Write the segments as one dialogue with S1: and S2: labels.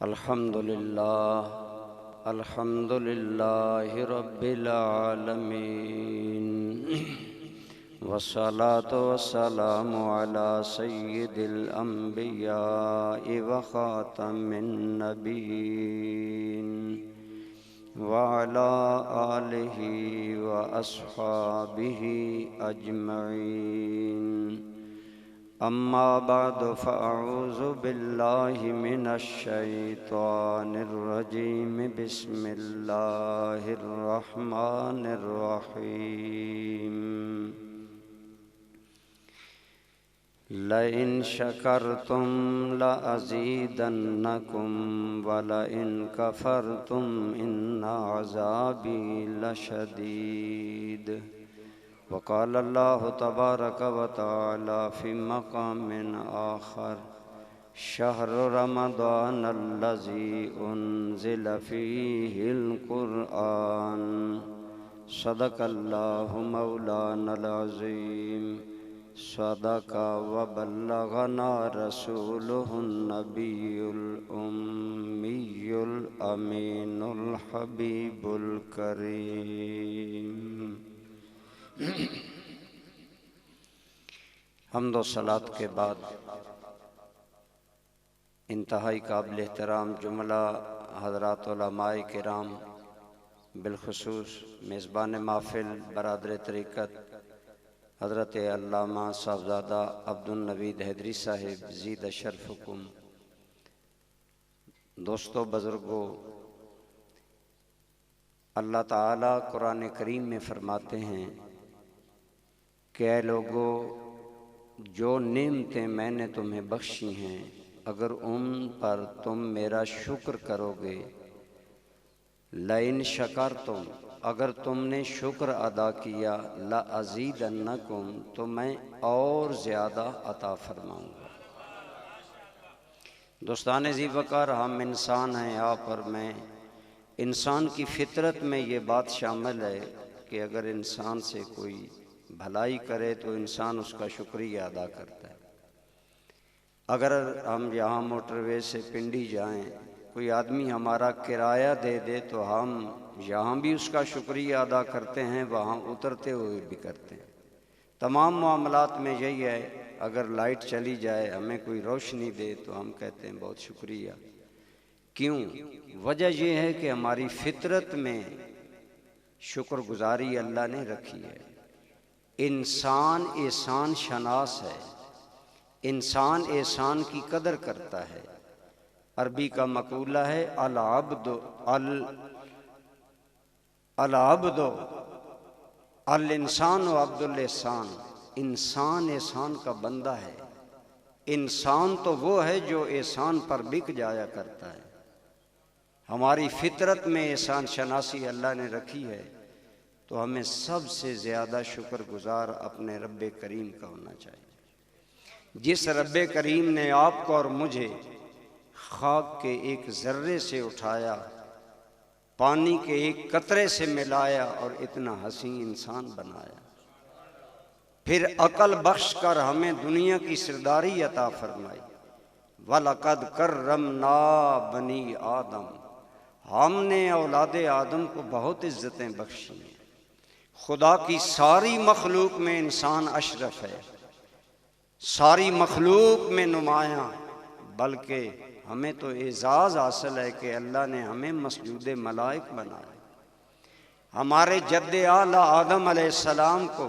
S1: الحمد للہ رب العالمین والصلاة والسلام علی سید الانبیاء وخاتم النبیین وعلی آلہ واصحابہ اجمعین اما بعد فاعوذ باللہ من الشیطان الرجیم بسم اللہ الرحمن الرحیم لئن شکرتم لأزیدنکم ولئن کفرتم ان عذابی لشدید وقال اللہ تبارک و تعالی فی مقام آخر شہر رمضان الذی انزل فیہ القرآن صدق اللہ مولانا العظیم صدق وبلغنا رسولہ النبی الأمی الأمین الحبیب الکریم۔ حمد و صلاۃ کے بعد انتہائی قابل احترام جملہ حضرات علماء کرام، بالخصوص میزبان محفل برادر طریقت حضرت علامہ صاحبزادہ عبدالنوید حیدری صاحب زید شرفکم، دوستو بزرگوں، اللہ تعالیٰ قرآن کریم میں فرماتے ہیں کہ اے لوگو، جو نعمتیں میں نے تمہیں بخشی ہیں اگر ان پر تم میرا شکر کرو گے، لئن شکرتم، اگر تم نے شکر ادا کیا، لأزیدنکم، تو میں اور زیادہ عطا فرماؤں گا۔ دوستان ذی وقار، ہم انسان ہیں، آپ اور میں، انسان کی فطرت میں یہ بات شامل ہے کہ اگر انسان سے کوئی بھلائی کرے تو انسان اس کا شکریہ ادا کرتا ہے۔ اگر ہم یہاں موٹر وے سے پنڈی جائیں، کوئی آدمی ہمارا کرایہ دے دے تو ہم یہاں بھی اس کا شکریہ ادا کرتے ہیں، وہاں اترتے ہوئے بھی کرتے ہیں۔ تمام معاملات میں یہی ہے، اگر لائٹ چلی جائے، ہمیں کوئی روشنی دے تو ہم کہتے ہیں بہت شکریہ۔ کیوں؟ وجہ یہ ہے کہ ہماری فطرت میں شکر گزاری اللہ نے رکھی ہے۔ انسان احسان شناس ہے، انسان احسان کی قدر کرتا ہے۔ عربی کا مقولہ ہے العبد الانسان و عبد الاحسان، انسان احسان کا بندہ ہے۔ انسان تو وہ ہے جو احسان پر بک جایا کرتا ہے۔ ہماری فطرت میں احسان شناسی اللہ نے رکھی ہے، تو ہمیں سب سے زیادہ شکر گزار اپنے رب کریم کا ہونا چاہیے۔ جس رب کریم نے آپ کو اور مجھے خاک کے ایک ذرے سے اٹھایا، پانی کے ایک قطرے سے ملایا اور اتنا حسین انسان بنایا، پھر عقل بخش کر ہمیں دنیا کی سرداری عطا فرمائی۔ وَلَقَدْ كَرَّمْنَا بَنِي آدم، ہم نے اولاد آدم کو بہت عزتیں بخشی ہیں۔ خدا کی ساری مخلوق میں انسان اشرف ہے، ساری مخلوق میں نمایاں، بلکہ ہمیں تو اعزاز حاصل ہے کہ اللہ نے ہمیں مسجود ملائک بنایا۔ ہمارے جد اعلیٰ آدم علیہ السلام کو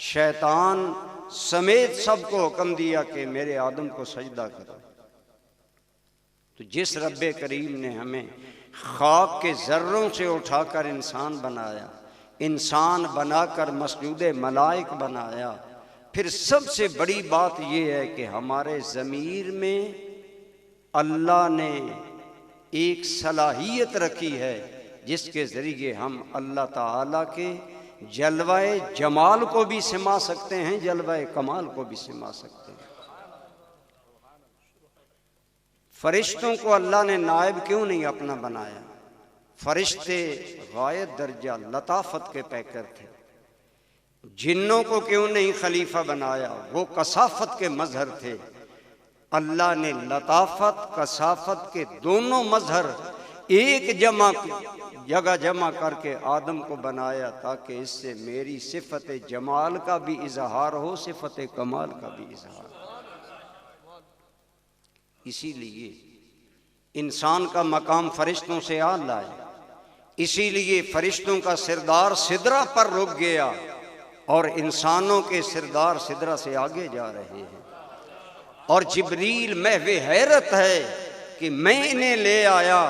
S1: شیطان سمیت سب کو حکم دیا کہ میرے آدم کو سجدہ کرو۔ تو جس رب کریم نے ہمیں خاک کے ذروں سے اٹھا کر انسان بنایا، انسان بنا کر مسجود ملائک بنایا، پھر سب سے بڑی بات یہ ہے کہ ہمارے ضمیر میں اللہ نے ایک صلاحیت رکھی ہے جس کے ذریعے ہم اللہ تعالیٰ کے جلوہ جمال کو بھی سما سکتے ہیں، جلوہ کمال کو بھی سما سکتے ہیں۔ فرشتوں کو اللہ نے نائب کیوں نہیں اپنا بنایا؟ فرشتے غایت درجہ لطافت کے پیکر تھے۔ جنوں کو کیوں نہیں خلیفہ بنایا؟ وہ کثافت کے مظہر تھے۔ اللہ نے لطافت کثافت کے دونوں مظہر ایک جگہ جمع کر کے آدم کو بنایا تاکہ اس سے میری صفت جمال کا بھی اظہار ہو، صفت کمال کا بھی اظہار ہو۔ اسی لیے انسان کا مقام فرشتوں سے اعلیٰ ہے، اسی لیے فرشتوں کا سردار سدرہ پر رک گیا اور انسانوں کے سردار سدرہ سے آگے جا رہے ہیں، اور جبریل محو حیرت ہے کہ میں انہیں لے آیا،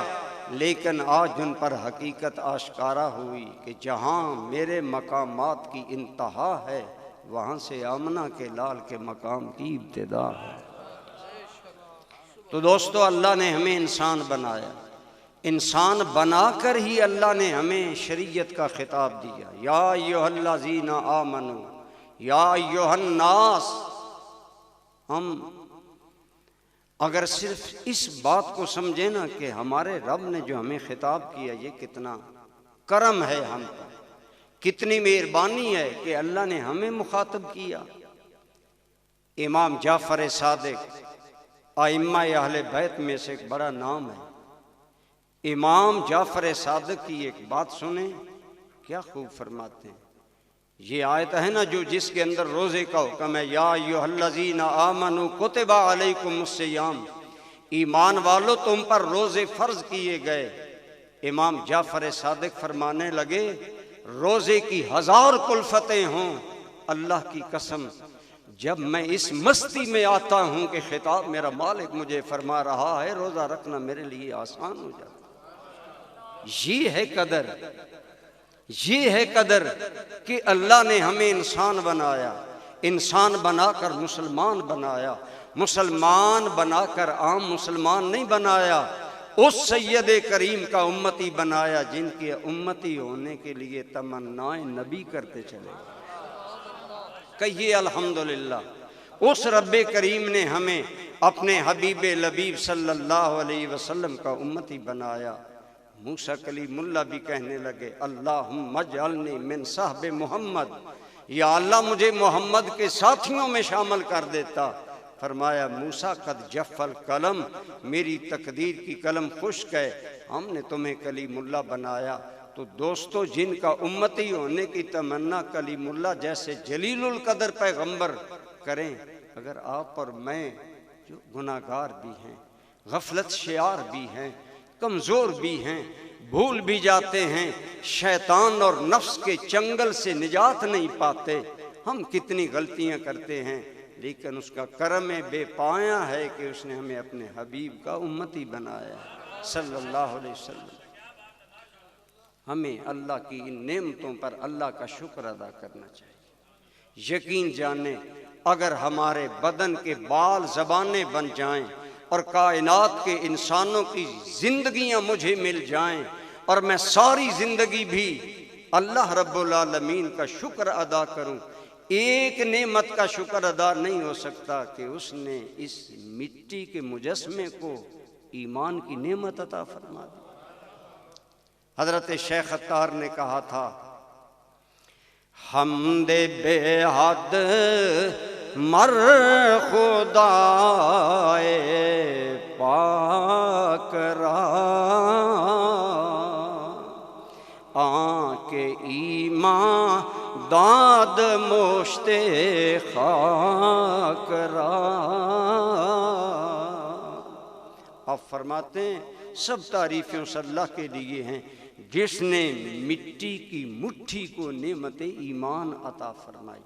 S1: لیکن آج ان پر حقیقت آشکارا ہوئی کہ جہاں میرے مقامات کی انتہا ہے وہاں سے آمنہ کے لال کے مقام کی ابتدا ہے۔ تو دوستو، اللہ نے ہمیں انسان بنایا، انسان بنا کر ہی اللہ نے ہمیں شریعت کا خطاب دیا، یا ایھا الذین آمنوا یا ایھا الناس۔ ہم اگر صرف اس بات کو سمجھیں نا کہ ہمارے رب نے جو ہمیں خطاب کیا یہ کتنا کرم ہے ہم پر، کتنی مہربانی ہے کہ اللہ نے ہمیں مخاطب کیا۔ امام جعفر صادق ائمہ اہل بیت میں سے ایک بڑا نام ہے۔ امام جعفر صادق کی ایک بات سنیں، کیا خوب فرماتے ہیں۔ یہ آیت ہے نا جو جس کے اندر روزے کا حکم ہے، یا ایھا الذین آمنوا کتب علیکم الصیام، ایمان والو تم پر روزے فرض کیے گئے۔ امام جعفر صادق فرمانے لگے روزے کی 1000 کلفتیں ہوں، اللہ کی قسم جب میں اس مستی میں آتا ہوں کہ خطاب میرا مالک مجھے فرما رہا ہے، روزہ رکھنا میرے لیے آسان ہو جاتا۔ یہ ہے قدر، یہ ہے قدر کہ اللہ نے ہمیں انسان بنایا، انسان بنا کر مسلمان بنایا، مسلمان بنا کر عام مسلمان نہیں بنایا، اس سید کریم کا امتی بنایا جن کے امتی ہونے کے لیے تمنائیں نبی کرتے چلے۔ کہیے الحمدللہ، اس رب کریم نے ہمیں اپنے حبیب لبیب صلی اللہ علیہ وسلم کا امتی بنایا۔ موسیٰ کلیم اللہ بھی کہنے لگے اللہم اجعلنی من صحب محمد، یا اللہ مجھے محمد کے ساتھیوں میں شامل کر دیتا۔ فرمایا موسیٰ قد جف القلم، میری تقدیر کی قلم خشک ہے، ہم نے تمہیں کلیم اللہ بنایا۔ تو دوستو، جن کا امتی ہونے کی تمنا کلیم اللہ جیسے جلیل القدر پیغمبر کریں، اگر آپ اور میں جو گناہگار بھی ہیں، غفلت شعار بھی ہیں، کمزور بھی ہیں، بھول بھی جاتے ہیں، شیطان اور نفس کے چنگل سے نجات نہیں پاتے، ہم کتنی غلطیاں کرتے ہیں، لیکن اس کا کرم بے پایاں ہے کہ اس نے ہمیں اپنے حبیب کا امتی بنایا صلی اللہ علیہ وسلم۔ ہمیں اللہ کی ان نعمتوں پر اللہ کا شکر ادا کرنا چاہیے۔ یقین جانیں اگر ہمارے بدن کے بال زبانیں بن جائیں اور کائنات کے انسانوں کی زندگیاں مجھے مل جائیں اور میں ساری زندگی بھی اللہ رب العالمین کا شکر ادا کروں، ایک نعمت کا شکر ادا نہیں ہو سکتا کہ اس نے اس مٹی کے مجسمے کو ایمان کی نعمت عطا فرما دی۔ حضرت شیخ عطار نے کہا تھا حمد بے حد مر خدائے پاک را، آنکھ ایمان داد مشت خاک را۔ آپ فرماتے ہیں سب تعریفیں اس اللہ کے لیے ہیں جس نے مٹی کی مٹھی کو نعمت ایمان عطا فرمائی۔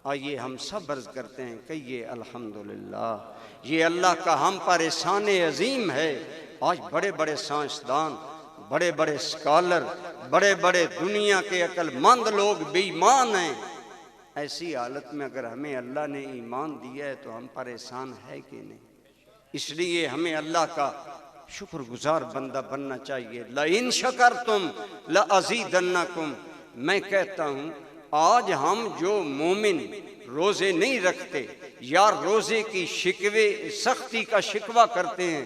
S1: آئیے ہم سب عرض کرتے ہیں کہیے الحمدللہ، یہ اللہ کا ہم پر احسان عظیم ہے۔ آج بڑے بڑے سائنسدان، بڑے بڑے اسکالر، بڑے بڑے دنیا کے عقل مند لوگ بے ایمان ہیں۔ ایسی حالت میں اگر ہمیں اللہ نے ایمان دیا ہے تو ہم پر احسان ہے کہ نہیں؟ اس لیے ہمیں اللہ کا شکر گزار بندہ بننا چاہیے۔ لَإِن شَكَرْتُمْ لَأَزِيدَنَّكُمْ۔ میں کہتا ہوں آج ہم جو مومن روزے نہیں رکھتے یا روزے کی سختی کا شکوہ کرتے ہیں،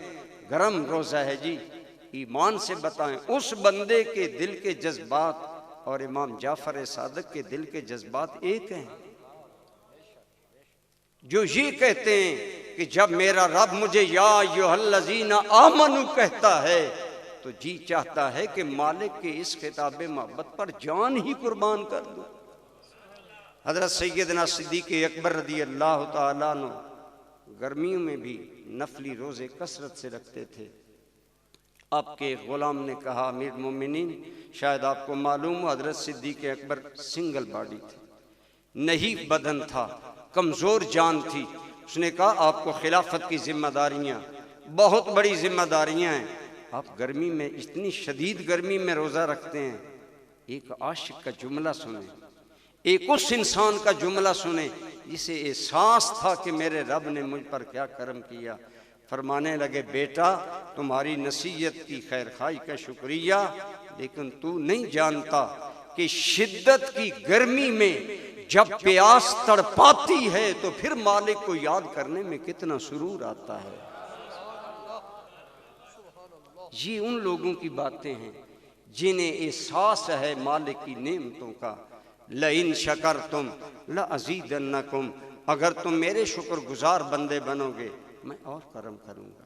S1: گرم روزہ ہے جی، ایمان سے بتائیں اس بندے کے دل کے جذبات اور امام جعفر صادق کے دل کے جذبات ایک ہیں؟ جو یہ کہتے ہیں کہ جب میرا رب مجھے یا ایھا الذین آمنو کہتا ہے تو جی چاہتا ہے کہ مالک کے اس خطاب محبت پر جان ہی قربان کر دوں۔ حضرت سیدنا صدیق اکبر رضی اللہ تعالیٰ عنہ گرمیوں میں بھی نفلی روزے کثرت سے رکھتے تھے۔ آپ کے غلام نے کہا امیر المومنین شاید آپ کو معلوم ہو حضرت صدیق اکبر سنگل باڈی تھے، نہیں بدن تھا، کمزور جان تھی۔ اس نے کہا آپ کو خلافت کی ذمہ داریاں بہت بڑی ذمہ داریاں ہیں، آپ گرمی میں اتنی شدید گرمی میں روزہ رکھتے ہیں۔ ایک عاشق کا جملہ سنیں، ایک اس انسان کا جملہ سنیں جسے احساس تھا کہ میرے رب نے مجھ پر کیا کرم کیا۔ فرمانے لگے بیٹا تمہاری نصیحت کی خیر خواہی کا شکریہ، لیکن تو نہیں جانتا کہ شدت کی گرمی میں جب پیاس تڑپاتی ہے تو پھر مالک کو یاد کرنے میں کتنا سرور آتا ہے۔ یہ ان لوگوں کی باتیں ہیں جنہیں احساس ہے مالک کی نعمتوں کا۔ لَإِن شَكَرْتُمْ لَأَزِيدَنَّكُمْ، اگر تم میرے شکر گزار بندے بنو گے میں اور کرم کروں گا۔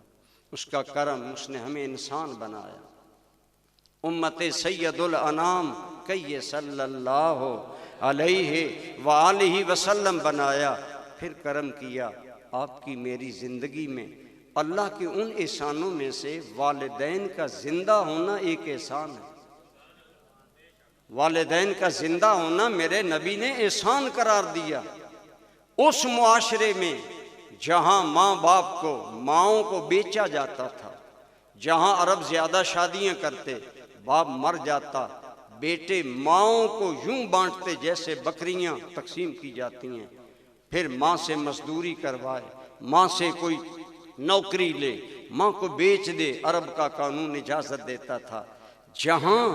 S1: اس کا کرم، اس نے ہمیں انسان بنایا، امت سید الانام کئی صلی اللہ علیہ وآلہ وسلم بنایا، پھر کرم کیا آپ کی میری زندگی میں۔ اللہ کے ان احسانوں میں سے والدین کا زندہ ہونا ایک احسان ہے۔ والدین کا زندہ ہونا میرے نبی نے احسان قرار دیا۔ اس معاشرے میں جہاں ماں باپ کو، ماؤں کو بیچا جاتا تھا، جہاں عرب زیادہ شادیاں کرتے، باپ مر جاتا، بیٹے ماؤں کو یوں بانٹتے جیسے بکریاں تقسیم کی جاتی ہیں، پھر ماں سے مزدوری کروائے، ماں سے کوئی نوکری لے، ماں کو بیچ دے، عرب کا قانون اجازت دیتا تھا۔ جہاں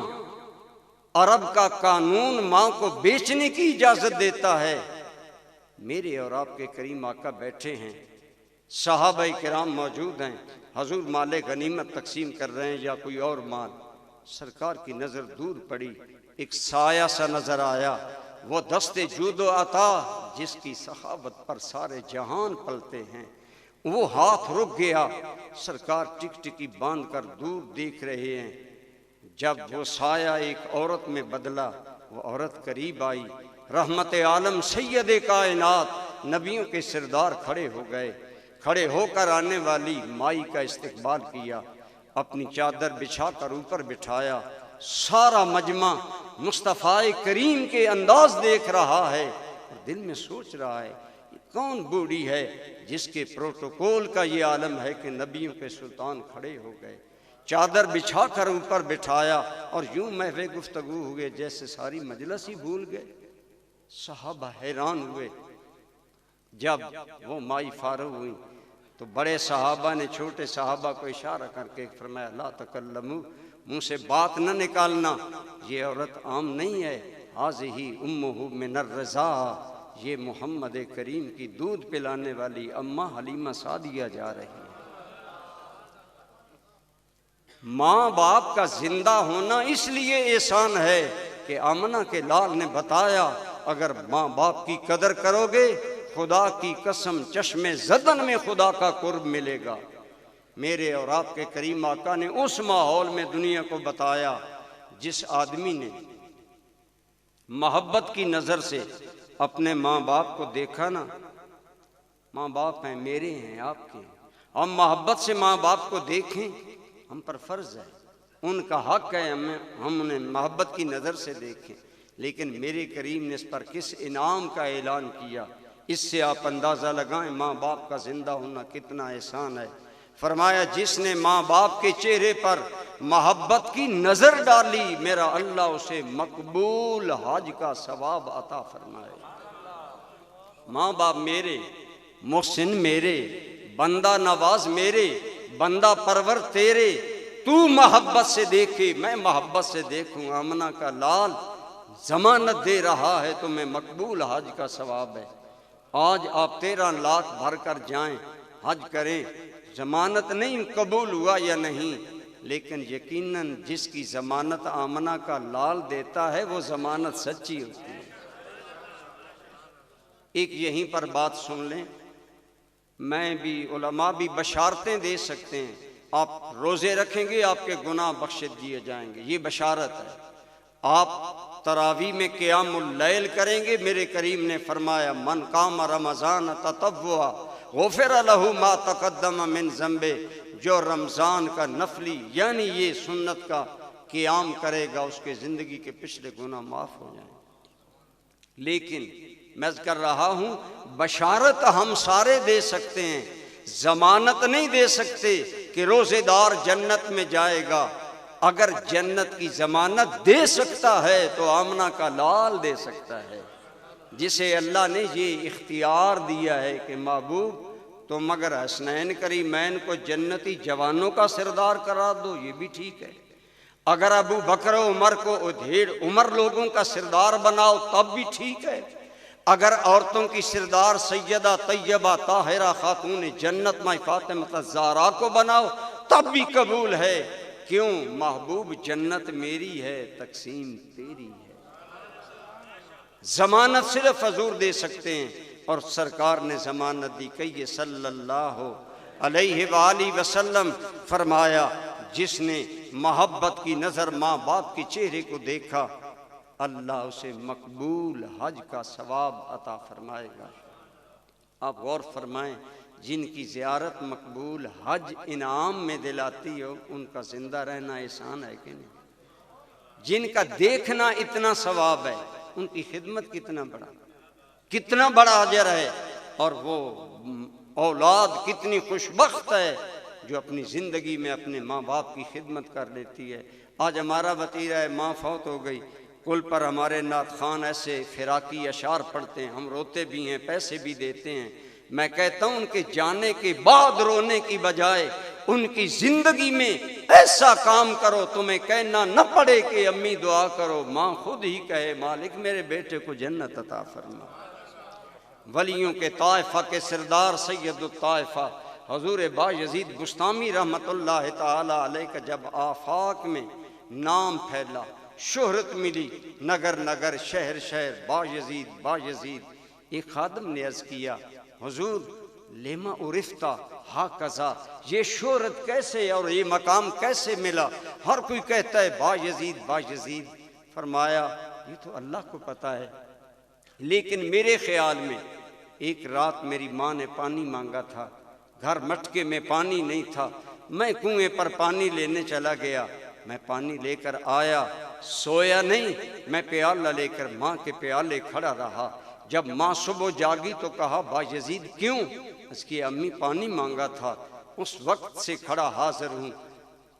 S1: عرب کا قانون ماں کو بیچنے کی اجازت دیتا ہے، میرے اور آپ کے کریم آقا بیٹھے ہیں، صحابہ کرام موجود ہیں، حضور مال غنیمت تقسیم کر رہے ہیں یا کوئی اور مال، سرکار کی نظر دور پڑی، ایک سایہ سا نظر آیا، وہ دست جود و عطا جس کی سخاوت پر سارے جہان پلتے ہیں، وہ ہاتھ رک گیا، سرکار ٹک ٹکی باندھ کر دور دیکھ رہے ہیں۔ جب وہ سایہ ایک عورت میں بدلا، وہ عورت قریب آئی، رحمت عالم سید کائنات نبیوں کے سردار کھڑے ہو گئے، کھڑے ہو کر آنے والی مائی کا استقبال کیا، اپنی چادر بچھا کر اوپر بٹھایا، سارا مجمع مصطفیٰ کریم کے انداز دیکھ رہا ہے اور دل میں سوچ رہا ہے یہ کون بوڑھی ہے جس کے پروٹوکول کا یہ عالم ہے کہ نبیوں کے سلطان کھڑے ہو گئے، چادر بچھا کر اوپر بٹھایا اور یوں محو گفتگو ہوئے جیسے ساری مجلس ہی بھول گئے۔ صحابہ حیران ہوئے۔ جب وہ مائی فارغ ہوئی تو بڑے صحابہ نے چھوٹے صحابہ کو اشارہ کر کے فرمایا لا تکلموا، منہ سے بات نہ نکالنا، یہ عورت عام نہیں ہے، ہذہ امہ من الرضاع، یہ محمد کریم کی دودھ پلانے والی اماں حلیمہ سعدیہ جا رہی ہے۔ ماں باپ کا زندہ ہونا اس لیے احسان ہے کہ آمنہ کے لال نے بتایا اگر ماں باپ کی قدر کرو گے خدا کی قسم چشم زدن میں خدا کا قرب ملے گا۔ میرے اور آپ کے کریم آقا نے اس ماحول میں دنیا کو بتایا جس آدمی نے محبت کی نظر سے اپنے ماں باپ کو دیکھا نا، ماں باپ ہیں میرے ہیں آپ کے، ہم محبت سے ماں باپ کو دیکھیں، ہم پر فرض ہے، ان کا حق ہے ہم انہیں محبت کی نظر سے دیکھیں، لیکن میرے کریم نے اس پر کس انعام کا اعلان کیا، اس سے آپ اندازہ لگائیں ماں باپ کا زندہ ہونا کتنا احسان ہے۔ فرمایا جس نے ماں باپ کے چہرے پر محبت کی نظر ڈالی میرا اللہ اسے مقبول حج کا ثواب عطا فرمائے۔ ماں باپ میرے، محسن میرے، بندہ نواز میرے، بندہ پرور تیرے، تو محبت سے دیکھے میں محبت سے دیکھوں، آمنہ کا لال ضمانت دے رہا ہے تمہیں مقبول حج کا ثواب ہے۔ آج آپ 13 لاکھ بھر کر جائیں حج کریں، ضمانت نہیں قبول ہوا یا نہیں، لیکن یقیناً جس کی ضمانت آمنہ کا لال دیتا ہے وہ ضمانت سچی ہوتی ہے۔ ایک یہیں پر بات سن لیں، میں بھی، علماء بھی بشارتیں دے سکتے ہیں، آپ روزے رکھیں گے آپ کے گناہ بخش دیے جائیں گے، یہ بشارت ہے۔ آپ تراویح میں قیام اللیل کریں گے، میرے کریم نے فرمایا من قام رمضان تطوعا غفر لہ ما تقدم من ذنبہ، جو رمضان کا نفلی یعنی یہ سنت کا قیام کرے گا اس کے زندگی کے پچھلے گناہ معاف ہو جائیں۔ لیکن میں کر رہا ہوں بشارت ہم سارے دے سکتے ہیں، ضمانت نہیں دے سکتے کہ روزے دار جنت میں جائے گا۔ اگر جنت کی ضمانت دے سکتا ہے تو آمنہ کا لال دے سکتا ہے، جسے اللہ نے یہ اختیار دیا ہے کہ محبوب تم اگر حسنین کریمین کو جنتی جوانوں کا سردار قرار دو یہ بھی ٹھیک ہے، اگر ابو بکر و عمر کو ادھیڑ عمر لوگوں کا سردار بناؤ تب بھی ٹھیک ہے، اگر عورتوں کی سردار سیدہ طیبہ طاہرہ خاتون جنت مائی فاطمہ الزہرا کو بناؤ تب بھی قبول ہے۔ کیوں؟ محبوب جنت میری ہے تقسیم تیری ہے۔ ضمانت صرف حضور دے سکتے ہیں، اور سرکار نے ضمانت دی، کہیے صلی اللہ علیہ وآلہ وسلم، فرمایا جس نے محبت کی نظر ماں باپ کے چہرے کو دیکھا اللہ اسے مقبول حج کا ثواب عطا فرمائے گا۔ آپ غور فرمائیں، جن کی زیارت مقبول حج انعام میں دلاتی ہو ان کا زندہ رہنا احسان ہے کہ نہیں؟ جن کا دیکھنا اتنا ثواب ہے ان کی خدمت کتنا بڑا اجر ہے، اور وہ اولاد کتنی خوش بخت ہے جو اپنی زندگی میں اپنے ماں باپ کی خدمت کر لیتی ہے۔ آج ہمارا بتیرہ ہے، ماں فوت ہو گئی، کل پر ہمارے نعت خان ایسے فراقی اشعار پڑھتے ہیں، ہم روتے بھی ہیں پیسے بھی دیتے ہیں۔ میں کہتا ہوں ان کے جانے کے بعد رونے کی بجائے ان کی زندگی میں ایسا کام کرو تمہیں کہنا نہ پڑے کہ امی دعا کرو، ماں خود ہی کہے مالک میرے بیٹے کو جنت عطا فرما۔ ولیوں کے طائفہ کے سردار سید الطائفہ حضور بایزید بسطامی رحمت اللہ تعالی علیہ کا جب آفاق میں نام پھیلا، شہرت ملی، نگر نگر شہر شہر بایزید بایزید، ایک خادم نے عرض کیا حضور لما عرفتا ہاکذا، یہ شہرت کیسے اور یہ مقام کیسے ملا؟ ہر کوئی کہتا ہے بایزید بایزید۔ فرمایا یہ تو اللہ کو پتہ ہے، لیکن میرے خیال میں ایک رات میری ماں نے پانی مانگا تھا، گھر مٹکے میں پانی نہیں تھا، میں کنویں پر پانی لینے چلا گیا، میں پانی لے کر آیا، سویا نہیں، میں پیالہ لے کر ماں کے پیالے کھڑا رہا۔ جب ماں صبح جاگی تو کہا بایزید کیوں؟ اس کی امی پانی مانگا تھا، اس وقت سے کھڑا حاضر ہوں،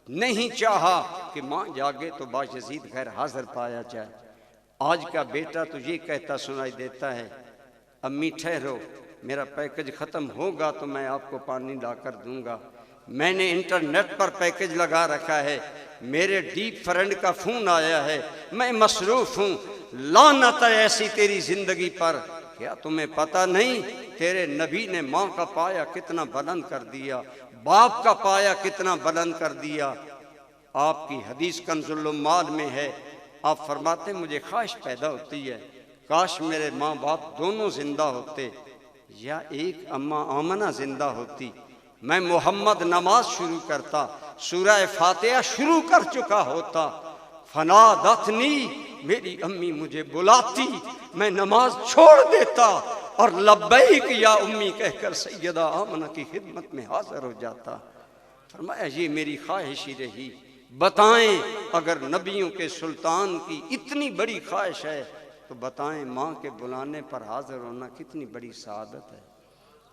S1: نہیں چاہا کہ ماں جاگے تو بایزید غیر حاضر پایا جائے۔ آج کا بیٹا تو یہ کہتا سنائی دیتا ہے امی ٹھہرو میرا پیکج ختم ہوگا تو میں آپ کو پانی لا کر دوں گا، میں نے انٹرنیٹ پر پیکج لگا رکھا ہے، میرے ڈیپ فرینڈ کا فون آیا ہے، میں مصروف ہوں، لعنت ہے ایسی تیری زندگی پر۔ کیا تمہیں پتہ نہیں تیرے نبی نے ماں کا پایا کتنا بلند کر دیا، باپ کا پایا کتنا بلند کر دیا؟ آپ کی حدیث کنز العمال میں ہے، آپ فرماتے مجھے خواہش پیدا ہوتی ہے کاش میرے ماں باپ دونوں زندہ ہوتے یا ایک اماں آمنہ زندہ ہوتی، میں محمد نماز شروع کرتا، سورہ فاتحہ شروع کر چکا ہوتا، فنادتنی میری امی مجھے بلاتی، میں نماز چھوڑ دیتا اور لبیک یا امی کہہ کر سیدہ آمنہ کی خدمت میں حاضر ہو جاتا۔ فرمایا یہ میری خواہش ہی رہی، بتائیں اگر نبیوں کے سلطان کی اتنی بڑی خواہش ہے تو بتائیں ماں کے بلانے پر حاضر ہونا کتنی بڑی سعادت ہے،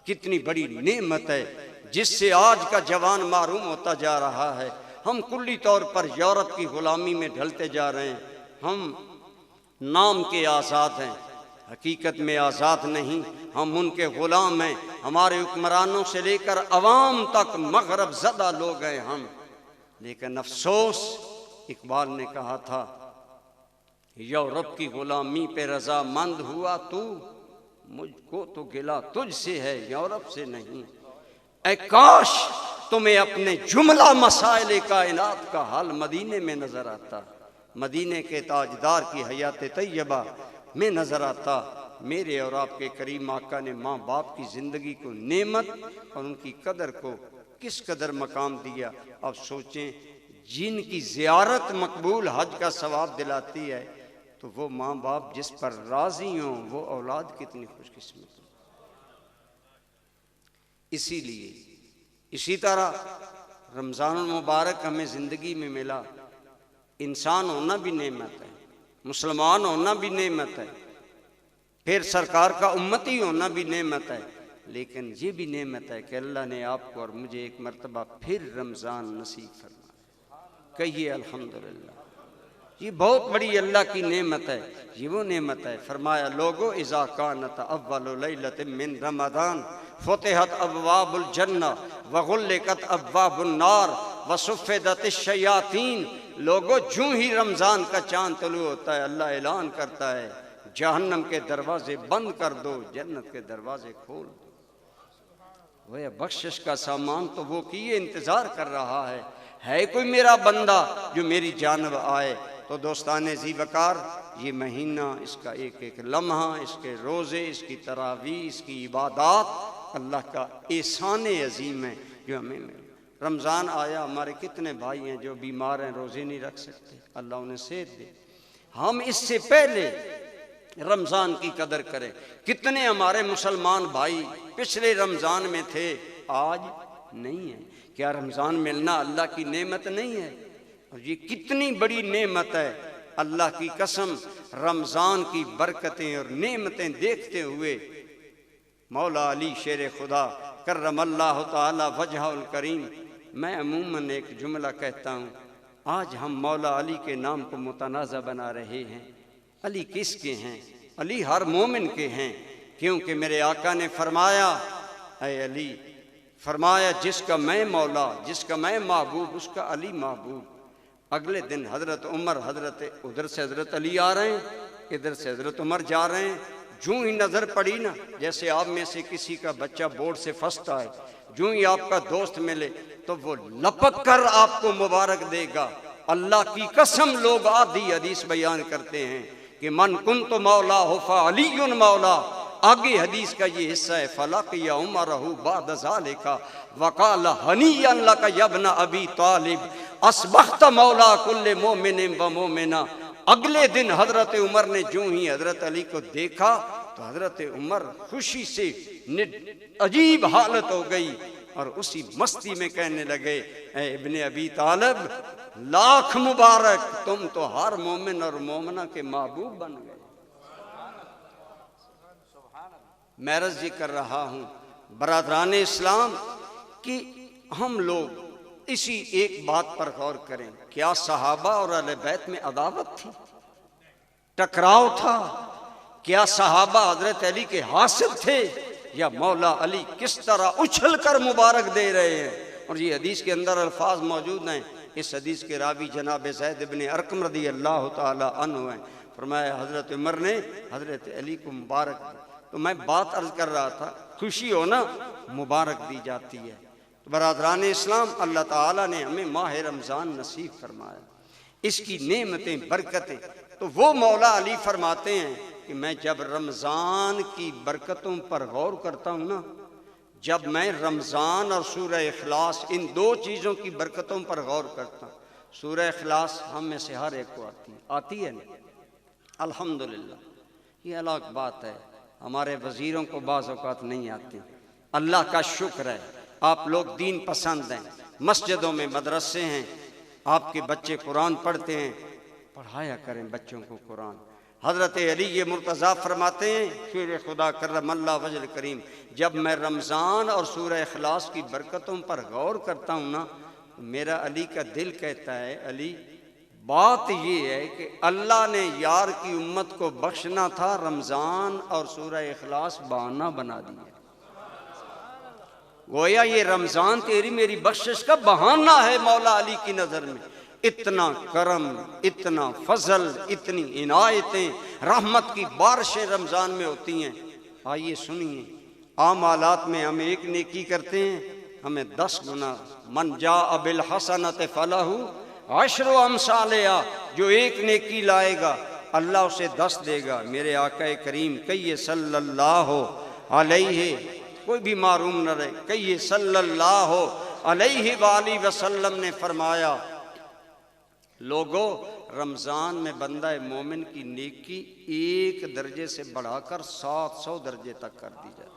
S1: کتنی بڑی نعمت ہے، جس سے آج کا جوان محروم ہوتا جا رہا ہے۔ ہم کلی طور پر یورپ کی غلامی میں ڈھلتے جا رہے ہیں، ہم نام کے آزاد ہیں، حقیقت میں آزاد نہیں، ہم ان کے غلام ہیں، ہمارے حکمرانوں سے لے کر عوام تک مغرب زدہ لوگ ہیں ہم۔ لیکن افسوس، اقبال نے کہا تھا یورپ کی غلامی پہ رضا مند ہوا تو، مجھ کو تو گلہ تجھ سے ہے یورپ سے نہیں۔ اے کاش تمہیں اپنے جملہ مسائل کائنات کا حل مدینے میں نظر آتا، مدینے کے تاجدار کی حیات طیبہ میں نظر آتا، میرے اور آپ کے کریم آقا نے ماں باپ کی زندگی کو نعمت اور ان کی قدر کو کس قدر مقام دیا. اب سوچیں جن کی زیارت مقبول حج کا ثواب دلاتی ہے تو وہ ماں باپ جس پر راضی ہوں وہ اولاد کتنی خوش قسمت ہو. اسی لیے اسی طرح رمضان المبارک ہمیں زندگی میں ملا. انسان ہونا بھی نعمت ہے، مسلمان ہونا بھی نعمت ہے، پھر سرکار کا امتی ہونا بھی نعمت ہے، لیکن یہ بھی نعمت ہے کہ اللہ نے آپ کو اور مجھے ایک مرتبہ پھر رمضان نصیب فرمایا. کہیے الحمدللہ. یہ بہت بڑی اللہ کی نعمت ہے. یہ وہ نعمت ہے. فرمایا لوگو اذا کانت اول لیلۃ من رمضان فتحت ابواب الجنہ وغلقت ابواب النار وصفدت الشیاطین. لوگو جو ہی رمضان کا چاند طلوع ہوتا ہے اللہ اعلان کرتا ہے جہنم کے دروازے بند کر دو، جنت کے دروازے کھول دو. وہ بخشش کا سامان تو وہ کیے انتظار کر رہا ہے کوئی میرا بندہ جو میری جانب آئے. تو دوستان ذی وقار یہ مہینہ، اس کا ایک ایک لمحہ، اس کے روزے، اس کی تراویح، اس کی عبادات اللہ کا احسان عظیم ہے جو ہمیں ملے. رمضان آیا، ہمارے کتنے بھائی ہیں جو بیمار ہیں، روزے نہیں رکھ سکتے، اللہ انہیں صحت دے. ہم اس سے پہلے رمضان کی قدر کریں. کتنے ہمارے مسلمان بھائی پچھلے رمضان میں تھے آج نہیں ہے. کیا رمضان ملنا اللہ کی نعمت نہیں ہے؟ اور یہ کتنی بڑی نعمت ہے. اللہ کی قسم رمضان کی برکتیں اور نعمتیں دیکھتے ہوئے مولا علی شیر خدا کرم اللہ تعالی وجہ الکریم، میں عموماً ایک جملہ کہتا ہوں، آج ہم مولا علی کے نام کو متنازع بنا رہے ہیں. علی کس کے ہیں؟ علی ہر مومن کے ہیں، کیونکہ میرے آقا نے فرمایا اے علی، فرمایا جس کا میں مولا، جس کا میں محبوب، اس کا علی محبوب. اگلے دن حضرت عمر ادھر سے حضرت علی آ رہے ہیں، ادھر سے حضرت عمر جا رہے ہیں. جو ہی نظر پڑی نا، جیسے آپ میں سے کسی کا بچہ بورڈ سے فرسٹ آئے، جو ہی آپ کا دوست ملے تو وہ لپک کر آپ کو مبارک دے گا. اللہ کی قسم لوگ آدھی حدیث بیان کرتے ہیں کہ من کنت مولا ہو فعلی مولا. آگے حدیث کا یہ حصہ ہے فلقی عمرہ بعد ذالک وقال ہنیئا لک یا ابن ابی طالب اصبحت مولا کل مومن و مومنہ. اگلے دن حضرت عمر نے جو ہی حضرت علی کو دیکھا تو حضرت عمر خوشی سے عجیب حالت ہو گئی اور اسی مستی میں کہنے لگے اے ابن ابی طالب لاکھ مبارک، تم تو ہر مومن اور مومنہ کے محبوب بن گئے. میں عرض یہ کر رہا ہوں برادران اسلام کہ ہم لوگ اسی ایک بات پر غور کریں. کیا صحابہ اور اہل بیت میں عداوت تھی، ٹکراؤ تھا؟ کیا صحابہ حضرت علی کے حاسد تھے؟ یا مولا علی کس طرح اچھل کر مبارک دے رہے ہیں؟ اور یہ حدیث کے اندر الفاظ موجود ہیں. اس حدیث کے راوی جناب زید بن ارقم رضی اللہ تعالی عنہ ہیں. فرمایا حضرت عمر نے حضرت علی کو مبارک دی. تو میں بات عرض کر رہا تھا، خوشی ہو نا مبارک دی جاتی ہے. تو برادران اسلام اللہ تعالیٰ نے ہمیں ماہ رمضان نصیب فرمایا، اس کی نعمتیں برکتیں. تو وہ مولا علی فرماتے ہیں کہ میں جب رمضان کی برکتوں پر غور کرتا ہوں نا، جب میں رمضان اور سورہ اخلاص ان دو چیزوں کی برکتوں پر غور کرتا ہوں. سورہ اخلاص ہم میں سے ہر ایک کو آتی ہے نا، الحمدللہ. یہ الگ بات ہے، ہمارے وزیروں کو بعض اوقات نہیں آتی. اللہ کا شکر ہے آپ لوگ دین پسند ہیں، مسجدوں میں مدرسے ہیں، آپ کے بچے قرآن پڑھتے ہیں، پڑھایا کریں بچوں کو قرآن. حضرت علی یہ مرتضیٰ فرماتے ہیں شیر خدا کرم اللہ وجہ کریم، جب میں رمضان اور سورہ اخلاص کی برکتوں پر غور کرتا ہوں نا، میرا علی کا دل کہتا ہے علی بات یہ ہے کہ اللہ نے یار کی امت کو بخشنا تھا، رمضان اور سورہ اخلاص بہانہ بنا دیا. گویا یہ رمضان تیری میری بخشش کا بہانہ ہے مولا علی کی نظر میں. اتنا کرم، اتنا فضل، اتنی عنایتیں، رحمت کی بارشیں رمضان میں ہوتی ہیں. آئیے سنیے، عام حالات میں ہم ایک نیکی کرتے ہیں ہمیں 10 گنا. من جاء بالحسنۃ فلہ عشر امثالہا، جو ایک نیکی لائے گا اللہ اسے 10 دے گا۔ میرے آقا کریم کہیے صلی اللہ علیہ، کوئی بھی معروم نہ رہے، کہیے صلی اللہ علیہ وآلہ وسلم نے فرمایا لوگو رمضان میں بندہ مومن کی نیکی ایک درجے سے بڑھا کر 700 درجے تک کر دی جائے،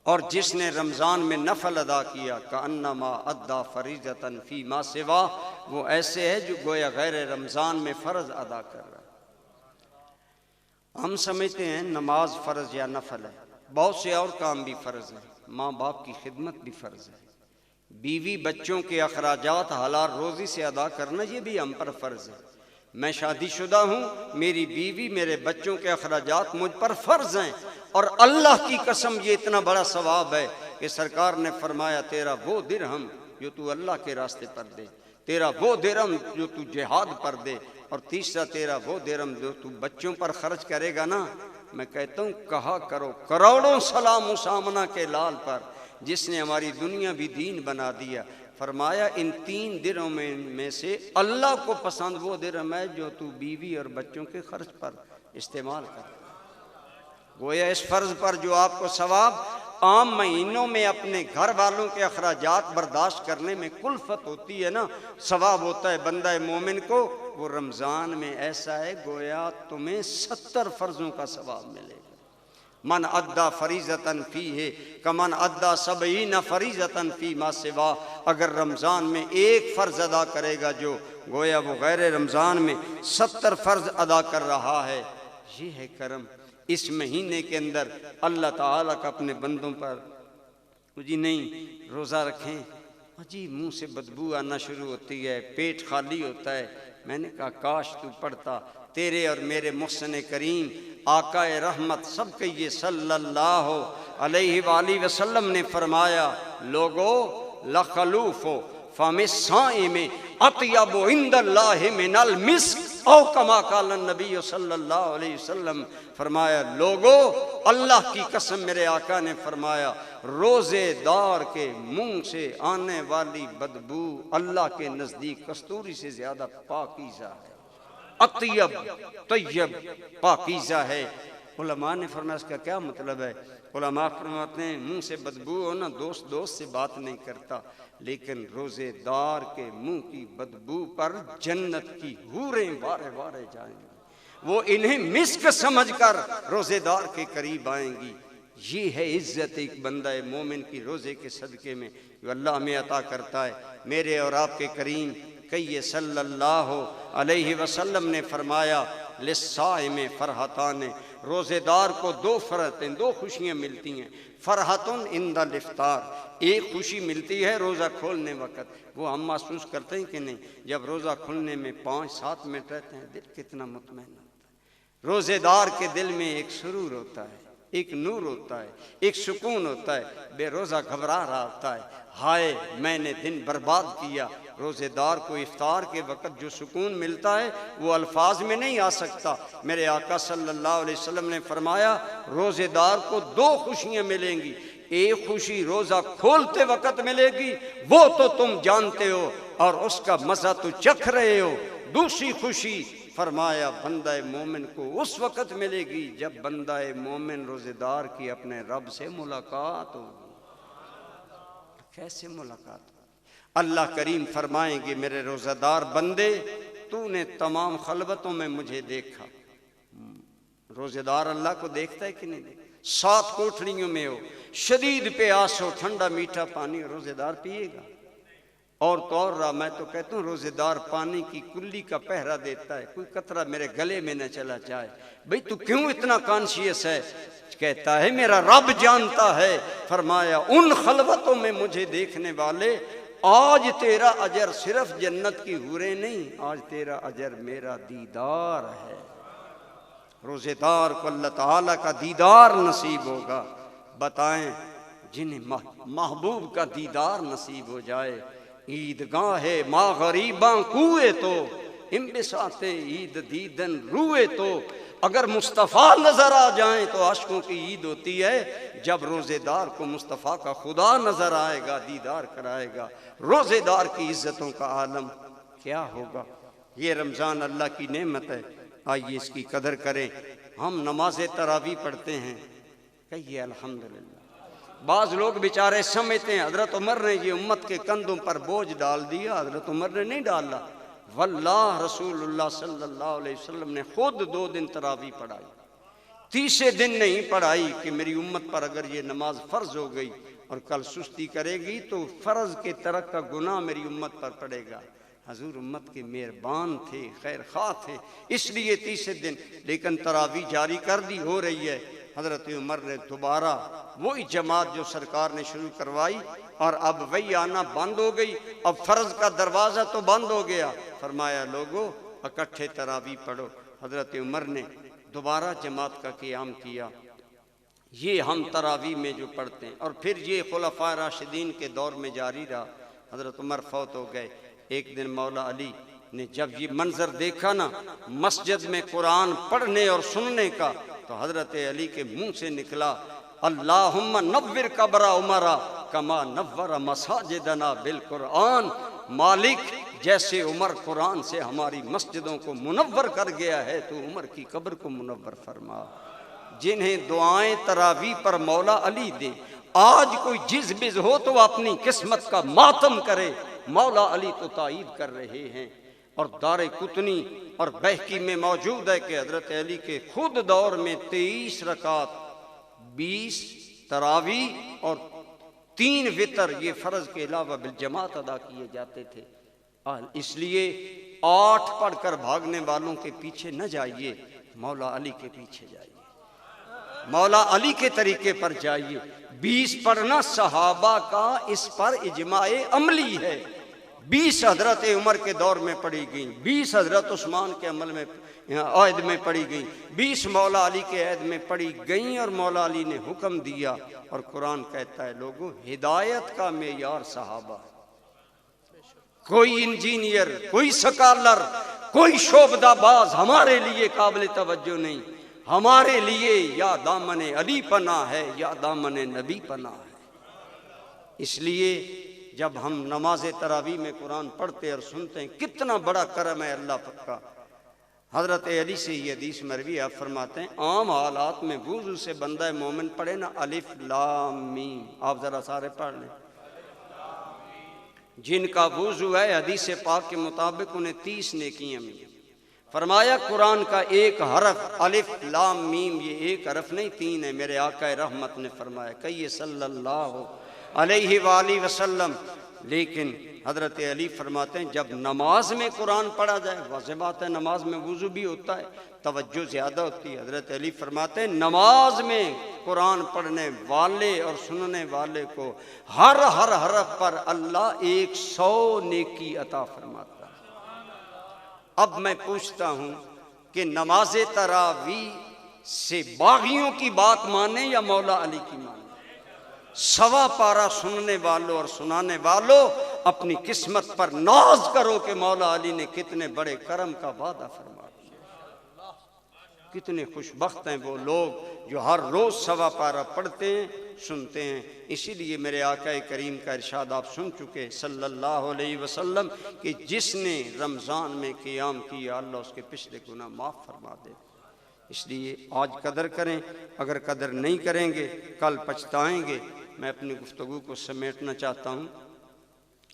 S1: اور جس نے رمضان میں نفل ادا کیا کأنما ادا فریضۃ فیما سوا، وہ ایسے ہے جو گویا غیر رمضان میں فرض ادا کر رہا ہے۔ ہم سمجھتے ہیں نماز فرض یا نفل ہے، بہت سے اور کام بھی فرض ہیں، ماں باپ کی خدمت بھی فرض ہے، بیوی بچوں کے اخراجات حلال روزی سے ادا کرنا یہ بھی ہم پر فرض ہے۔ میں شادی شدہ ہوں، میری بیوی میرے بچوں کے اخراجات مجھ پر فرض ہیں، اور اللہ کی قسم یہ اتنا بڑا ثواب ہے کہ سرکار نے فرمایا تیرا وہ درہم جو تو اللہ کے راستے پر دے، تیرا وہ درہم جو تو جہاد پر دے، اور تیسرا تیرا وہ درہم جو تو بچوں پر خرچ کرے گا نا، میں کہتا ہوں کہا کرو کروڑوں سلام مسامنہ کے لال پر جس نے ہماری دنیا بھی دین بنا دیا۔ فرمایا ان 3 درہم میں سے اللہ کو پسند وہ درہم ہے جو تو بیوی اور بچوں کے خرچ پر استعمال کر۔ گویا اس فرض پر جو آپ کو ثواب عام مہینوں میں اپنے گھر والوں کے اخراجات برداشت کرنے میں کلفت ہوتی ہے نا، ثواب ہوتا ہے بندہ مومن کو، وہ رمضان میں ایسا ہے گویا تمہیں 70 فرضوں کا ثواب ملے گا۔ من ادا فریضۃ فیہ کمن ادا 70 فریضۃ فیما سوا، اگر رمضان میں ایک فرض ادا کرے گا جو گویا وہ غیر رمضان میں 70 فرض ادا کر رہا ہے۔ یہ ہے کرم۔ اس مہینے کے اندر اللہ تعالیٰ کا اپنے بندوں پر جی نہیں روزہ رکھیں، جی منہ سے بدبو آنا شروع ہوتی ہے، پیٹ خالی ہوتا ہے۔ میں نے کہا کاش تو پڑھتا، تیرے اور میرے محسن کریم آقا رحمت سب کہیے صلی اللہ علیہ وآلہ وسلم نے فرمایا لوگو لخلوف فم الصائم اطیب عند اللہ من المسک، او کما قال النبی صلی اللہ علیہ وسلم، فرمایا لوگو اللہ کی قسم میرے آقا نے فرمایا روزے دار کے منہ سے آنے والی بدبو اللہ کے نزدیک کستوری سے زیادہ پاکیزہ ہے، اطیب طیب پاکیزہ ہے۔ علماء نے فرمایا اس کا کیا مطلب ہے؟ علماء فرماتے ہیں منہ سے بدبو ہو نا، دوست سے بات نہیں کرتا، لیکن روزے دار کے منہ کی بدبو پر جنت کی حوریں وارے وارے جائیں گی، وہ انہیں مسک سمجھ کر روزے دار کے قریب آئیں گی۔ یہ ہے عزت ایک بندہ مومن کی روزے کے صدقے میں جو اللہ ہمیں عطا کرتا ہے۔ میرے اور آپ کے کریم کہیے صلی اللہ علیہ وسلم نے فرمایا للصائم فرحتان، روزے دار کو 2 فرحتیں، 2 خوشیاں ملتی ہیں۔ فرحتن عند الافطار، ایک خوشی ملتی ہے روزہ کھولنے وقت، وہ ہم محسوس کرتے ہیں کہ نہیں؟ جب روزہ کھلنے میں 5-7 منٹ رہتے ہیں دل کتنا مطمئن ہوتا ہے۔ روزے دار کے دل میں ایک سرور ہوتا ہے، ایک نور ہوتا ہے، ایک سکون ہوتا ہے۔ بے روزہ گھبرا رہا ہوتا ہے، ہائے میں نے دن برباد کیا۔ روزے دار کو افطار کے وقت جو سکون ملتا ہے وہ الفاظ میں نہیں آ سکتا۔ میرے آقا صلی اللہ علیہ وسلم نے فرمایا روزے دار کو 2 خوشیاں ملیں گی، ایک خوشی روزہ کھولتے وقت ملے گی، وہ تو تم جانتے ہو اور اس کا مزہ تو چکھ رہے ہو۔ دوسری خوشی فرمایا بندہ مومن کو اس وقت ملے گی جب بندہ مومن روزے دار کی اپنے رب سے ملاقات ہوگی۔ کیسے ملاقات ہوگی؟ اللہ کریم فرمائیں گے میرے روزہ دار بندے تو نے تمام خلوتوں میں مجھے دیکھا۔ روزے دار اللہ کو دیکھتا ہے کہ نہیں دیکھتا؟ 7 کوٹھڑیوں میں ہو، شدید پیاس ہو، ٹھنڈا میٹھا پانی روزے دار پیے گا، اور تو اور رہا میں تو کہتا ہوں روزے دار پانی کی کلی کا پہرا دیتا ہے، کوئی قطرہ میرے گلے میں نہ چلا جائے۔ بھئی تو کیوں اتنا کانشیس ہے؟ کہتا ہے میرا رب جانتا ہے۔ فرمایا ان خلوتوں میں مجھے دیکھنے والے آج تیرا اجر صرف جنت کی حوریں نہیں، آج تیرا اجر میرا دیدار ہے۔ روزے دار کو اللہ تعالیٰ کا دیدار نصیب ہوگا۔ بتائیں جنہیں محبوب کا دیدار نصیب ہو جائے، عیدگاہ ماں غریباں کوئے تو انبساط عید دیدن روئے تو، اگر مصطفیٰ نظر آ جائیں تو عاشقوں کی عید ہوتی ہے، جب روزے دار کو مصطفیٰ کا خدا نظر آئے گا دیدار کرائے گا۔ روزے دار کی عزتوں کا عالم کیا ہوگا؟ یہ رمضان اللہ کی نعمت ہے، آئیے اس کی قدر کریں۔ ہم نماز تراویح پڑھتے ہیں، کہیے الحمدللہ۔ بعض لوگ بیچارے سمجھتے ہیں حضرت عمر نے یہ امت کے کندھوں پر بوجھ ڈال دیا، حضرت عمر نے نہیں ڈالا، واللہ رسول اللہ صلی اللہ علیہ وسلم نے خود 2 دن تراویح پڑھائی، تیسرے دن نہیں پڑھائی کہ میری امت پر اگر یہ نماز فرض ہو گئی اور کل سستی کرے گی تو فرض کے ترک کا گناہ میری امت پر پڑے گا۔ حضور امت کے مہربان تھے، خیر خواہ تھے، اس لیے تیسرے دن، لیکن تراویح جاری کر دی، ہو رہی ہے۔ حضرت عمر نے دوبارہ وہی جماعت جو سرکار نے شروع کروائی، اور اب وہی آنا بند ہو گئی، اب فرض کا دروازہ تو بند ہو گیا، فرمایا لوگو اکٹھے تراویح پڑھو۔ حضرت عمر نے دوبارہ جماعت کا قیام کیا، یہ ہم تراویح میں جو پڑھتے ہیں، اور پھر یہ خلفائے راشدین کے دور میں جاری رہا۔ حضرت عمر فوت ہو گئے، ایک دن مولا علی نے جب یہ منظر دیکھا نا مسجد میں قرآن پڑھنے اور سننے کا، تو حضرت علی کے منہ سے نکلا، اللہم نور قبر عمر کما نور مساجدنا بالقرآن، مالک جیسے عمر قرآن سے ہماری مسجدوں کو منور کر گیا ہے تو عمر کی قبر کو منور فرما۔ جنہیں دعائیں تراویح پر مولا علی دے، آج کوئی جز بز ہو تو اپنی قسمت کا ماتم کرے، مولا علی تو تائید کر رہے ہیں۔ اور دار قطنی اور بہقی میں موجود ہے کہ حضرت علی کے خود دور میں 23 رکعت، 20 تراویح اور 3 وتر یہ فرض کے علاوہ بالجماعت ادا کیے جاتے تھے۔ اس لیے 8 پڑھ کر بھاگنے والوں کے پیچھے نہ جائیے، مولا علی کے پیچھے جائیے، مولا علی کے طریقے پر جائیے۔ 20 پڑھنا صحابہ کا اس پر اجماع عملی ہے، 20 حضرت عمر کے دور میں پڑھی گئیں، 20 حضرت عثمان کے عمل میں عہد میں پڑھی گئیں، 20 مولا علی کے عہد میں پڑھی گئیں، اور مولا علی نے حکم دیا، اور قرآن کہتا ہے لوگوں ہدایت کا معیار صحابہ، کوئی انجینئر، کوئی سکالر، کوئی شعبدہ باز ہمارے لیے قابل توجہ نہیں، ہمارے لیے یا دامن علی پناہ ہے یا دامن نبی پناہ ہے۔ اس لیے جب ہم نماز تراویح میں قرآن پڑھتے اور سنتے ہیں، کتنا بڑا کرم ہے اللہ کا۔ حضرت علی سے یہ حدیث مروی آپ فرماتے ہیں، عام حالات میں وضو سے بندہ مومن پڑھے نا الف لام میم، آپ ذرا سارے پڑھ لیں، جن کا وضو ہے حدیث پاک کے مطابق انہیں 30 نیکیاں ملیں۔ فرمایا قرآن کا ایک حرف الف لام میم، یہ ایک حرف نہیں 3 ہے، میرے آقا رحمت نے فرمایا، کہیے صلی اللہ علیہ وآلہ وسلم۔ لیکن حضرت علی فرماتے ہیں جب نماز میں قرآن پڑھا جائے، واضح بات ہے نماز میں وضو بھی ہوتا ہے، توجہ زیادہ ہوتی ہے۔ حضرت علی فرماتے ہیں نماز میں قرآن پڑھنے والے اور سننے والے کو ہر حرف پر اللہ 100 نیکی عطا فرماتا ہے۔ اب میں پوچھتا ہوں کہ نماز تراویح سے باغیوں کی بات مانیں یا مولا علی کی مانیں؟ 1.25 پارہ سننے والوں اور سنانے والوں، اپنی قسمت پر ناز کرو کہ مولا علی نے کتنے بڑے کرم کا وعدہ فرما دیا۔ کتنے خوش بخت ہیں وہ لوگ جو ہر روز 1.25 پارہ پڑھتے ہیں، سنتے ہیں۔ اسی لیے میرے آقا کریم کا ارشاد آپ سن چکے صلی اللہ علیہ وسلم کہ جس نے رمضان میں قیام کیا اللہ اس کے پچھلے گناہ معاف فرما دے۔ اس لیے آج قدر کریں، اگر قدر نہیں کریں گے کل پچھتائیں گے۔ میں اپنی گفتگو کو سمیٹنا چاہتا ہوں۔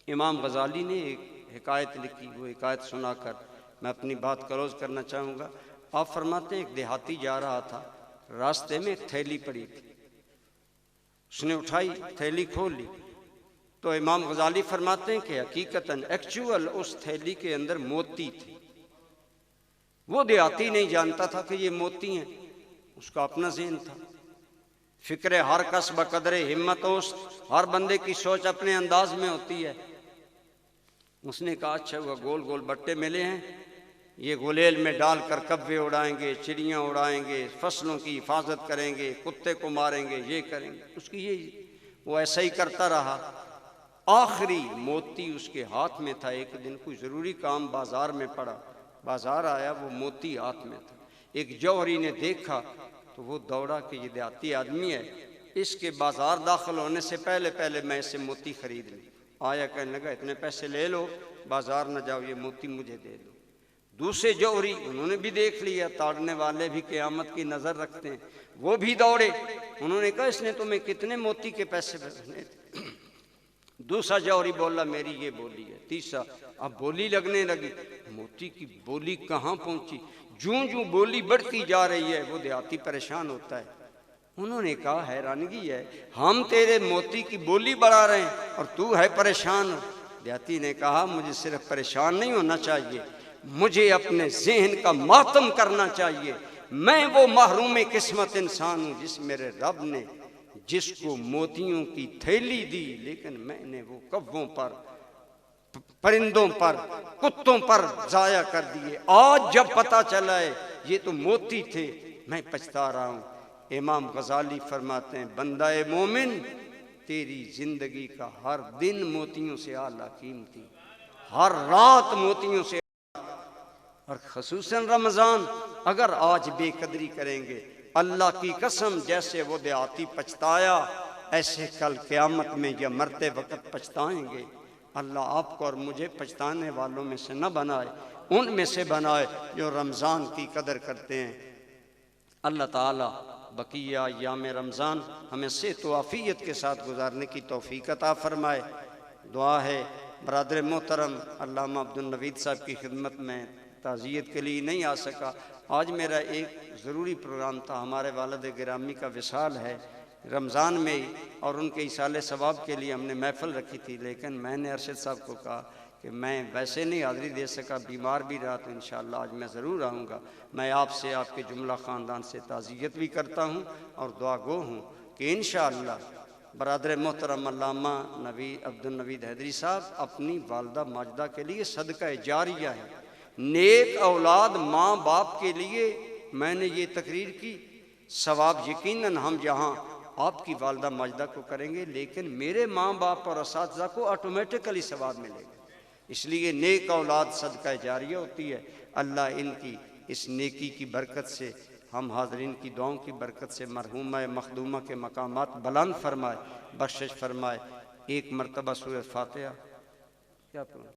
S1: امام غزالی نے ایک حکایت لکھی، وہ حکایت سنا کر میں اپنی بات کلوز کرنا چاہوں گا۔ آپ فرماتے ہیں ایک دیہاتی جا رہا تھا، راستے میں ایک تھیلی پڑی تھی، اس نے اٹھائی، تھیلی کھول لی، تو امام غزالی فرماتے ہیں کہ حقیقتاً ایکچوئل اس تھیلی کے اندر موتی تھی۔ وہ دیہاتی نہیں جانتا تھا کہ یہ موتی ہیں، اس کا اپنا ذہن تھا۔ فکر ہر کس بقدر ہمت اوست، ہر بندے کی سوچ اپنے انداز میں ہوتی ہے۔ اس نے کہا اچھا ہوا گول گول بٹے ملے ہیں، یہ گلیل میں ڈال کر کبے اڑائیں گے، چڑیاں اڑائیں گے، فصلوں کی حفاظت کریں گے، کتے کو ماریں گے، یہ کریں گے۔ اس کی یہ وہ ایسا ہی کرتا رہا۔ آخری موتی اس کے ہاتھ میں تھا۔ ایک دن کوئی ضروری کام بازار میں پڑا، بازار آیا، وہ موتی ہاتھ میں تھا۔ ایک جوہری نے دیکھا تو وہ دوڑا کہ یہ دیہاتی آدمی ہے، اس کے بازار داخل ہونے سے پہلے میں اسے موتی خرید لوں۔ آیا کہنے لگا اتنے پیسے لے لو، بازار نہ جاؤ، یہ موتی مجھے دے دو۔ دوسرے جوہری انہوں نے بھی دیکھ لیا، تاڑنے والے بھی قیامت کی نظر رکھتے ہیں، وہ بھی دوڑے، انہوں نے کہا اس نے تمہیں کتنے موتی کے پیسے بھیجنے تھے؟ دوسرا جوہری بولا میری یہ بولی ہے، تیسرا اب بولی لگنے لگی، موتی کی بولی کہاں پہنچی، جوں جوں بولی بڑھتی جا رہی ہے وہ دیہاتی پریشان ہوتا ہے۔ انہوں نے کہا حیرانگی ہے، ہم تیرے موتی کی بولی بڑھا رہے ہیں اور تو ہے پریشان۔ دیہاتی نے کہا مجھے صرف پریشان نہیں ہونا چاہیے، مجھے اپنے ذہن کا ماتم کرنا چاہیے۔ میں وہ محروم قسمت انسان ہوں جس میرے رب نے جس کو موتیوں کی تھیلی دی، لیکن میں نے وہ کووں پر، پرندوں پر، کتوں پر ضائع کر دیے۔ آج جب پتہ چلا ہے یہ تو موتی تھے، میں پچھتا رہا ہوں۔ امام غزالی فرماتے ہیں بندہ مومن تیری زندگی کا ہر دن موتیوں سے اعلیٰ قیمتی، ہر رات موتیوں سے، اور خصوصاً رمضان اگر آج بے قدری کریں گے، اللہ کی قسم جیسے وہ دیہاتی پچھتایا ایسے کل قیامت میں یا مرتے وقت پچھتائیں گے۔ اللہ آپ کو اور مجھے پچھتانے والوں میں سے نہ بنائے، ان میں سے بنائے جو رمضان کی قدر کرتے ہیں۔ اللہ تعالیٰ بقیہ ایام رمضان ہمیں صحت و عافیت کے ساتھ گزارنے کی توفیق عطا فرمائے۔ دعا ہے برادر محترم علامہ عبدالنوید صاحب کی خدمت میں تعزیت کے لیے نہیں آ سکا، آج میرا ایک ضروری پروگرام تھا، ہمارے والد گرامی کا وصال ہے رمضان میں ہی، اور ان کے ایصال ثواب کے لیے ہم نے محفل رکھی تھی، لیکن میں نے ارشد صاحب کو کہا کہ میں ویسے نہیں حاضری دے سکا، بیمار بھی رہا، تو انشاءاللہ آج میں ضرور آؤں گا۔ میں آپ سے، آپ کے جملہ خاندان سے تعزیت بھی کرتا ہوں اور دعا گو ہوں کہ انشاءاللہ برادر محترم علامہ عبدالنوید حیدری صاحب اپنی والدہ ماجدہ کے لیے صدقہ جاریہ ہے، نیک اولاد ماں باپ کے لیے میں نے یہ تقریر کی، ثواب یقیناً ہم جہاں آپ کی والدہ ماجدہ کو کریں گے لیکن میرے ماں باپ اور اساتذہ کو آٹومیٹکلی ثواب ملے گا، اس لیے نیک اولاد صدقہ جاریہ ہوتی ہے۔ اللہ ان کی اس نیکی کی برکت سے، ہم حاضرین کی دعاؤں کی برکت سے مرحومہ مخدومہ کے مقامات بلند فرمائے، بخشش فرمائے۔ ایک مرتبہ سورۃ فاتحہ کیا